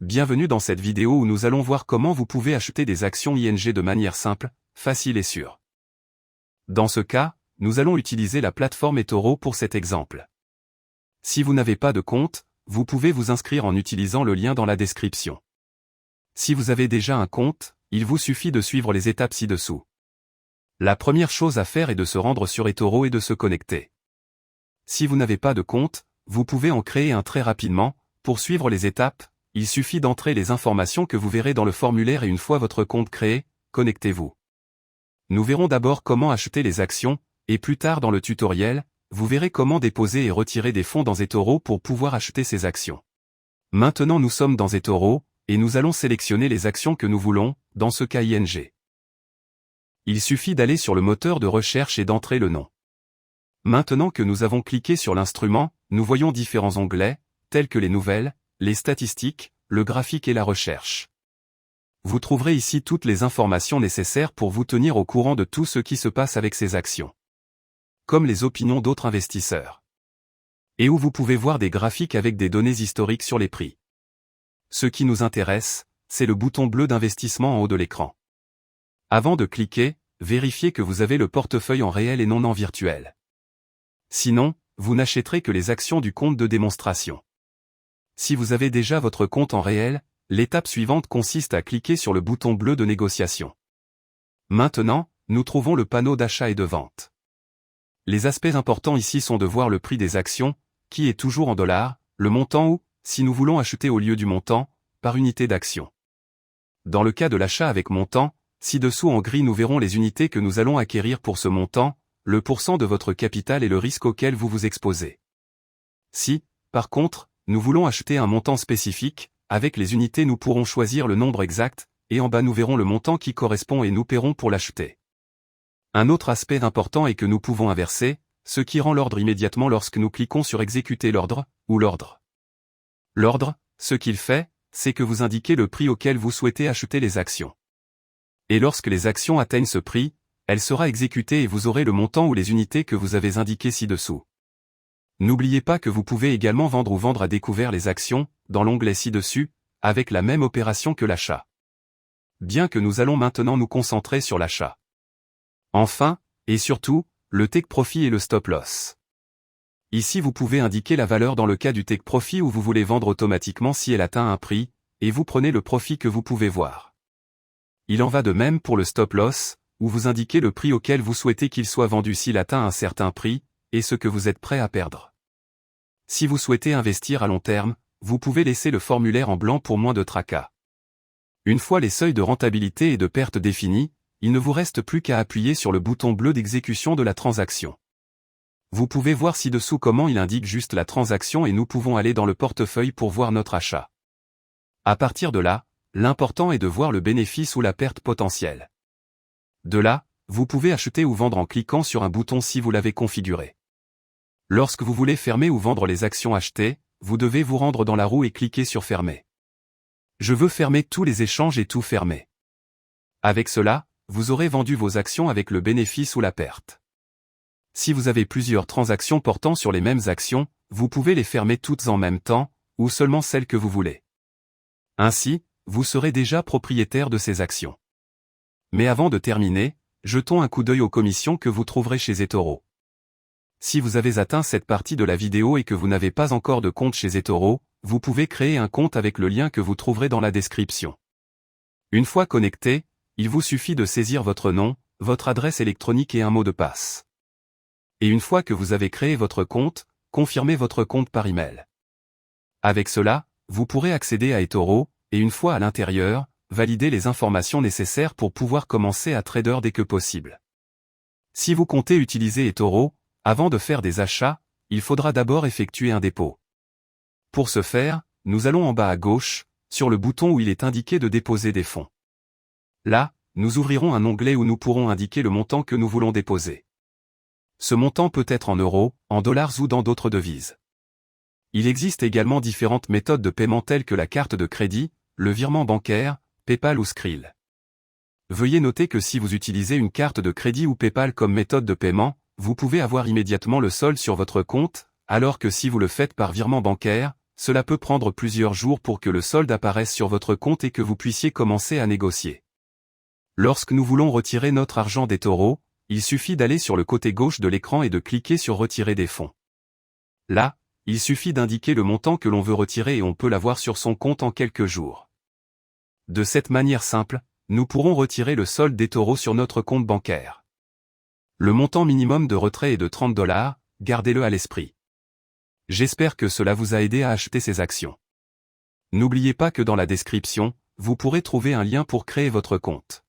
Bienvenue dans cette vidéo où nous allons voir comment vous pouvez acheter des actions ING de manière simple, facile et sûre. Dans ce cas, nous allons utiliser la plateforme eToro pour cet exemple. Si vous n'avez pas de compte, vous pouvez vous inscrire en utilisant le lien dans la description. Si vous avez déjà un compte, il vous suffit de suivre les étapes ci-dessous. La première chose à faire est de se rendre sur eToro et de se connecter. Si vous n'avez pas de compte, vous pouvez en créer un très rapidement. Pour suivre les étapes, il suffit d'entrer les informations que vous verrez dans le formulaire et une fois votre compte créé, connectez-vous. Nous verrons d'abord comment acheter les actions, et plus tard dans le tutoriel, vous verrez comment déposer et retirer des fonds dans eToro pour pouvoir acheter ces actions. Maintenant nous sommes dans eToro, et nous allons sélectionner les actions que nous voulons, dans ce cas ING. Il suffit d'aller sur le moteur de recherche et d'entrer le nom. Maintenant que nous avons cliqué sur l'instrument, nous voyons différents onglets, tels que les nouvelles, les statistiques, le graphique et la recherche. Vous trouverez ici toutes les informations nécessaires pour vous tenir au courant de tout ce qui se passe avec ces actions. Comme les opinions d'autres investisseurs. Et où vous pouvez voir des graphiques avec des données historiques sur les prix. Ce qui nous intéresse, c'est le bouton bleu d'investissement en haut de l'écran. Avant de cliquer, vérifiez que vous avez le portefeuille en réel et non en virtuel. Sinon, vous n'achèterez que les actions du compte de démonstration. Si vous avez déjà votre compte en réel, l'étape suivante consiste à cliquer sur le bouton bleu de négociation. Maintenant, nous trouvons le panneau d'achat et de vente. Les aspects importants ici sont de voir le prix des actions, qui est toujours en dollars, le montant ou, si nous voulons acheter au lieu du montant, par unité d'action. Dans le cas de l'achat avec montant, ci-dessous en gris nous verrons les unités que nous allons acquérir pour ce montant, le pourcent de votre capital et le risque auquel vous vous exposez. Si, par contre, nous voulons acheter un montant spécifique, avec les unités nous pourrons choisir le nombre exact, et en bas nous verrons le montant qui correspond et nous paierons pour l'acheter. Un autre aspect important est que nous pouvons inverser, ce qui rend l'ordre immédiatement lorsque nous cliquons sur exécuter l'ordre, ou l'ordre. L'ordre, ce qu'il fait, c'est que vous indiquez le prix auquel vous souhaitez acheter les actions. Et lorsque les actions atteignent ce prix, elle sera exécutée et vous aurez le montant ou les unités que vous avez indiquées ci-dessous. N'oubliez pas que vous pouvez également vendre ou vendre à découvert les actions, dans l'onglet ci-dessus, avec la même opération que l'achat. Bien que nous allons maintenant nous concentrer sur l'achat. Enfin, et surtout, le take profit et le stop loss. Ici vous pouvez indiquer la valeur dans le cas du take profit où vous voulez vendre automatiquement si elle atteint un prix, et vous prenez le profit que vous pouvez voir. Il en va de même pour le stop loss, où vous indiquez le prix auquel vous souhaitez qu'il soit vendu s'il atteint un certain prix, et ce que vous êtes prêt à perdre. Si vous souhaitez investir à long terme, vous pouvez laisser le formulaire en blanc pour moins de tracas. Une fois les seuils de rentabilité et de perte définis, il ne vous reste plus qu'à appuyer sur le bouton bleu d'exécution de la transaction. Vous pouvez voir ci-dessous comment il indique juste la transaction et nous pouvons aller dans le portefeuille pour voir notre achat. À partir de là, l'important est de voir le bénéfice ou la perte potentielle. De là, vous pouvez acheter ou vendre en cliquant sur un bouton si vous l'avez configuré. Lorsque vous voulez fermer ou vendre les actions achetées, vous devez vous rendre dans la roue et cliquer sur Fermer. Je veux fermer tous les échanges et tout fermer. Avec cela, vous aurez vendu vos actions avec le bénéfice ou la perte. Si vous avez plusieurs transactions portant sur les mêmes actions, vous pouvez les fermer toutes en même temps, ou seulement celles que vous voulez. Ainsi, vous serez déjà propriétaire de ces actions. Mais avant de terminer, jetons un coup d'œil aux commissions que vous trouverez chez eToro. Si vous avez atteint cette partie de la vidéo et que vous n'avez pas encore de compte chez eToro, vous pouvez créer un compte avec le lien que vous trouverez dans la description. Une fois connecté, il vous suffit de saisir votre nom, votre adresse électronique et un mot de passe. Et une fois que vous avez créé votre compte, confirmez votre compte par email. Avec cela, vous pourrez accéder à eToro, et une fois à l'intérieur, valider les informations nécessaires pour pouvoir commencer à trader dès que possible. Si vous comptez utiliser eToro, avant de faire des achats, il faudra d'abord effectuer un dépôt. Pour ce faire, nous allons en bas à gauche, sur le bouton où il est indiqué de déposer des fonds. Là, nous ouvrirons un onglet où nous pourrons indiquer le montant que nous voulons déposer. Ce montant peut être en euros, en dollars ou dans d'autres devises. Il existe également différentes méthodes de paiement telles que la carte de crédit, le virement bancaire, PayPal ou Skrill. Veuillez noter que si vous utilisez une carte de crédit ou PayPal comme méthode de paiement, vous pouvez avoir immédiatement le solde sur votre compte, alors que si vous le faites par virement bancaire, cela peut prendre plusieurs jours pour que le solde apparaisse sur votre compte et que vous puissiez commencer à négocier. Lorsque nous voulons retirer notre argent d'eToro, il suffit d'aller sur le côté gauche de l'écran et de cliquer sur Retirer des fonds. Là, il suffit d'indiquer le montant que l'on veut retirer et on peut l'avoir sur son compte en quelques jours. De cette manière simple, nous pourrons retirer le solde d'eToro sur notre compte bancaire. Le montant minimum de retrait est de 30 $, gardez-le à l'esprit. J'espère que cela vous a aidé à acheter ces actions. N'oubliez pas que dans la description, vous pourrez trouver un lien pour créer votre compte.